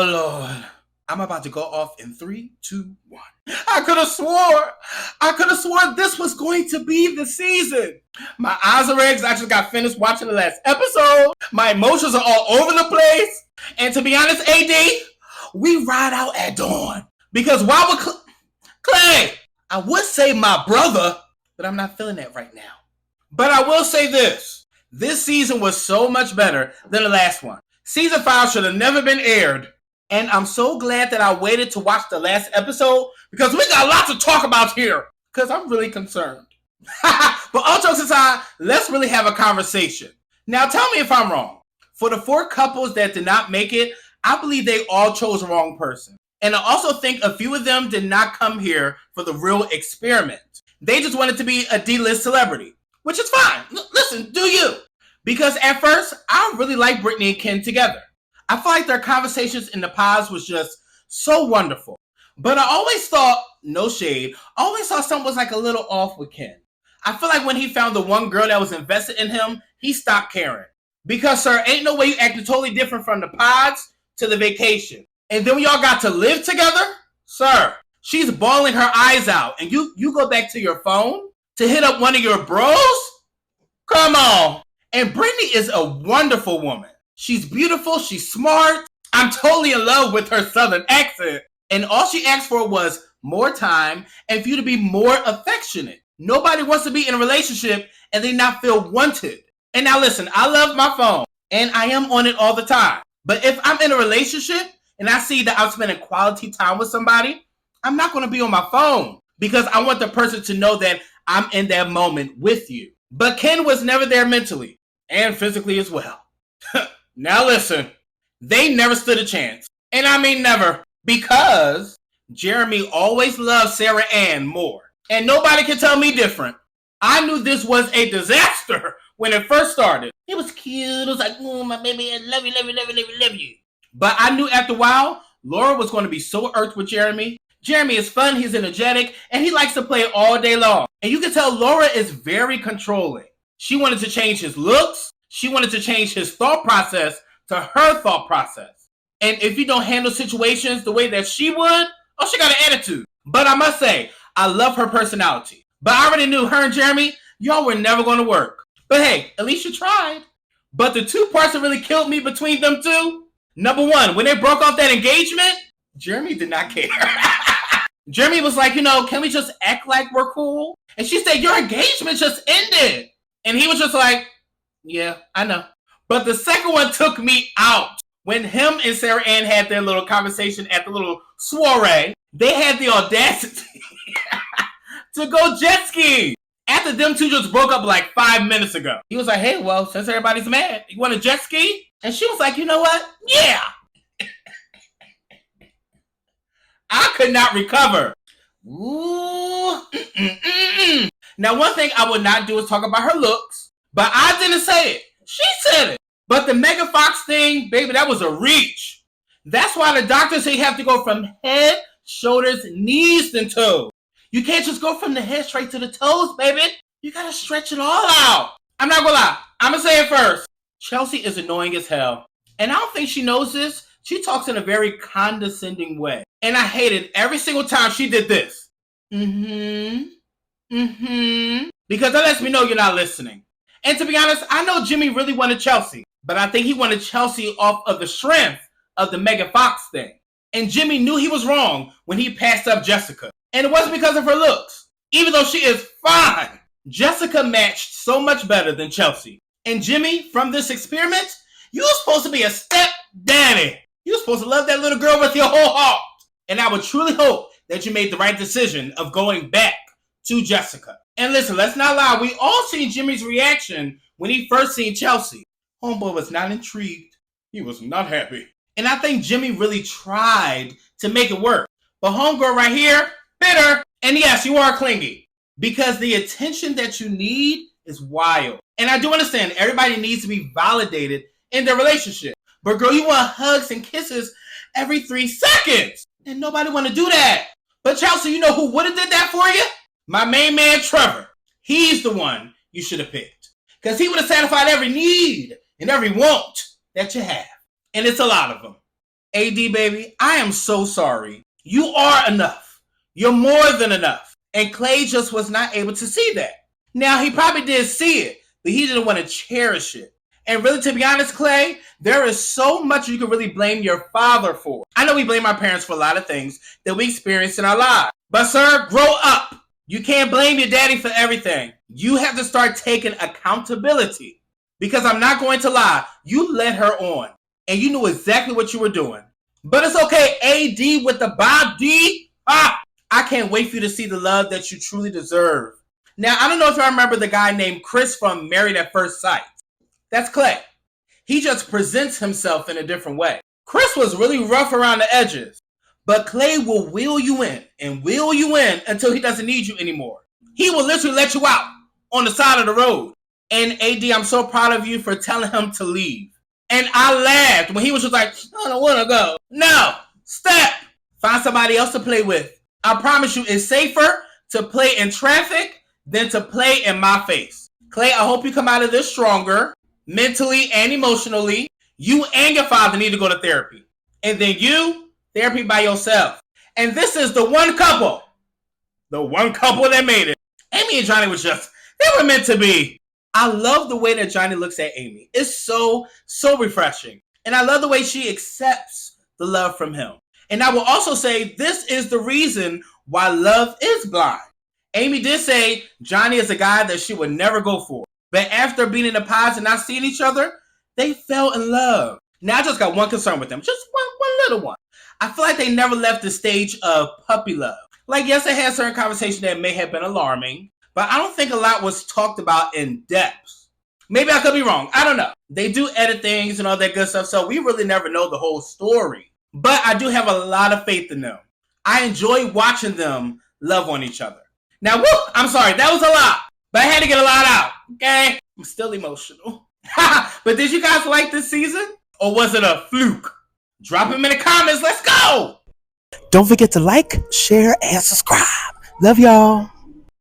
Oh, Lord. I'm about to go off in 3, 2, 1. I could have sworn this was going to be the season. My eyes are red because I just got finished watching the last episode. My emotions are all over the place. And to be honest, AD, we ride out at dawn. Because while we're Clay, I would say my brother, but I'm not feeling that right now. But I will say this. This season was so much better than the last one. Season 5 should have never been aired. And I'm so glad that I waited to watch the last episode because we got a lot to talk about here because I'm really concerned. But all jokes aside, let's really have a conversation. Now tell me if I'm wrong. For the 4 couples that did not make it, I believe they all chose the wrong person. And I also think a few of them did not come here for the real experiment. They just wanted to be a D-list celebrity, which is fine. Listen, do you? Because at first, I really liked Brittany and Ken together. I feel like their conversations in the pods was just so wonderful. But I always thought, no shade, I always thought something was like a little off with Ken. I feel like when he found the one girl that was invested in him, he stopped caring. Because, sir, ain't no way you acted totally different from the pods to the vacation. And then we all got to live together? Sir, she's bawling her eyes out. And you go back to your phone to hit up one of your bros? Come on. And Brittany is a wonderful woman. She's beautiful. She's smart. I'm totally in love with her southern accent. And all she asked for was more time and for you to be more affectionate. Nobody wants to be in a relationship and they not feel wanted. And now listen, I love my phone and I am on it all the time. But if I'm in a relationship and I see that I'm spending quality time with somebody, I'm not going to be on my phone because I want the person to know that I'm in that moment with you. But Ken was never there mentally and physically as well. Now listen, they never stood a chance. And I mean never. Because Jeremy always loved Sarah Ann more. And nobody can tell me different. I knew this was a disaster when it first started. It was cute. It was like, oh, my baby, I love you, love you, love you, love you, love you. But I knew after a while, Laura was going to be so irked with Jeremy. Jeremy is fun, he's energetic, and he likes to play all day long. And you can tell Laura is very controlling. She wanted to change his looks. She wanted to change his thought process to her thought process. And if you don't handle situations the way that she would, oh, she got an attitude. But I must say, I love her personality. But I already knew her and Jeremy, y'all were never going to work. But hey, at least you tried. But the 2 parts that really killed me between them two, number 1, when they broke off that engagement, Jeremy did not care. Jeremy was like, can we just act like we're cool? And she said, your engagement just ended. And he was just like, yeah, I know. But the second one took me out. When him and Sarah Ann had their little conversation at the little soiree, they had the audacity to go jet skiing. After them two just broke up like 5 minutes ago. He was like, hey, well, since everybody's mad, you want to jet ski? And she was like, you know what? Yeah. I could not recover. Ooh. Now, one thing I would not do is talk about her looks. But I didn't say it. She said it. But the Megan Fox thing, baby, that was a reach. That's why the doctors say you have to go from head, shoulders, knees, and toes. You can't just go from the head straight to the toes, baby. You gotta stretch it all out. I'm not gonna lie. I'm gonna say it first. Chelsea is annoying as hell. And I don't think she knows this. She talks in a very condescending way. And I hate it every single time she did this. Because that lets me know you're not listening. And to be honest, I know Jimmy really wanted Chelsea. But I think he wanted Chelsea off of the strength of the Megan Fox thing. And Jimmy knew he was wrong when he passed up Jessica. And it wasn't because of her looks. Even though she is fine. Jessica matched so much better than Chelsea. And Jimmy, from this experiment, you were supposed to be a step-daddy. You were supposed to love that little girl with your whole heart. And I would truly hope that you made the right decision of going back to Jessica. And listen, let's not lie. We all seen Jimmy's reaction when he first seen Chelsea. Homeboy was not intrigued. He was not happy. And I think Jimmy really tried to make it work. But homegirl right here, bitter. And yes, you are clingy. Because the attention that you need is wild. And I do understand everybody needs to be validated in their relationship. But girl, you want hugs and kisses every 3 seconds. And nobody want to do that. But Chelsea, you know who would have did that for you? My main man, Trevor. He's the one you should have picked. Because he would have satisfied every need and every want that you have. And it's a lot of them. AD, baby, I am so sorry. You are enough. You're more than enough. And Clay just was not able to see that. Now, he probably did see it, but he didn't want to cherish it. And really, to be honest, Clay, there is so much you can really blame your father for. I know we blame our parents for a lot of things that we experience in our lives. But, sir, grow up. You can't blame your daddy for everything. You have to start taking accountability. Because I'm not going to lie, you led her on. And you knew exactly what you were doing. But it's okay, AD with the body. I can't wait for you to see the love that you truly deserve. Now, I don't know if y'all remember the guy named Chris from Married at First Sight. That's Clay. He just presents himself in a different way. Chris was really rough around the edges, but Clay will wheel you in and wheel you in until he doesn't need you anymore. He will literally let you out on the side of the road. And AD, I'm so proud of you for telling him to leave. And I laughed when he was just like, I don't want to go. No, step. Find somebody else to play with. I promise you, it's safer to play in traffic than to play in my face. Clay, I hope you come out of this stronger, mentally and emotionally. You and your father need to go to therapy. And then you, therapy by yourself. And this is the one couple that made it. Amy and Johnny they were meant to be. I love the way that Johnny looks at Amy. It's so refreshing. And I love the way she accepts the love from him. And I will also say this is the reason why love is blind. Amy did say Johnny is a guy that she would never go for. But after being in the pods and not seeing each other, they fell in love. Now I just got one concern with them. Just one little one. I feel like they never left the stage of puppy love. Like, yes, they had certain conversations that may have been alarming, but I don't think a lot was talked about in depth. Maybe I could be wrong. I don't know. They do edit things and all that good stuff, so we really never know the whole story. But I do have a lot of faith in them. I enjoy watching them love on each other. Now, I'm sorry, that was a lot, but I had to get a lot out, okay? I'm still emotional. But did you guys like this season? Or was it a fluke? Drop them in the comments. Let's go! Don't forget to like, share, and subscribe. Love y'all.